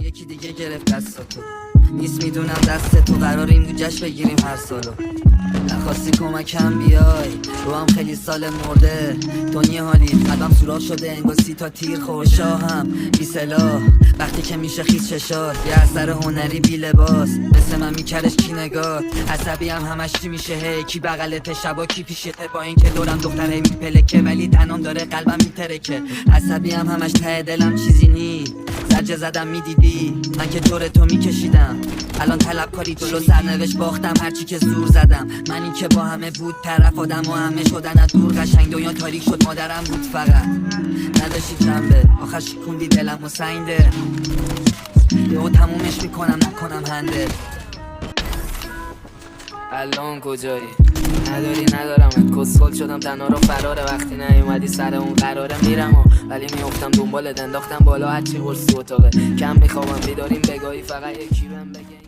یکی دیگه گرفت دستاتو. نیست میدونم دست تو قراریم رو جشن بگیریم هر سالو. نخواستی کمکم بیای رو هم خیلی سال مرده. دنیا حالی قلبم سوراخ شده انگار 30 تا تیر خوشاهم بی سلاح. وقتی که میشه خیز چشار یه اثر هنری بی لباس مثل من میکردش کی نگاه. عصبی هم همش چی میشه هی کی بغلت شبا کی پیشته با این که دورم دختره میپلکه ولی تنام داره قلبم میترکه. عصبی هم همش ته دلم چیزی نی زجه زدم میدیدی من که دور تو میکشیدم. الان طلبکاری جلو سرنوشت باختم هرچی که زور زدم. من این که با همه بود طرف آدم و همه شدن از دور قشنگ دنیا تاریک شد مادرم بود فقط نداشتی جنبه آخر شکوندی دلم و سنگده یهو تمومش میکنم نکنم هنده. الان کجایی؟ نداری ندارمت کسخل شدم تنها رو فراره. وقتی نیومدی سر اون قراره میرم ولی میافتم دنبالت انداختم بالا هرچی قرصی اتاقه. کم میخوابم بیداریم بگاهی فقط یکی بهم بگه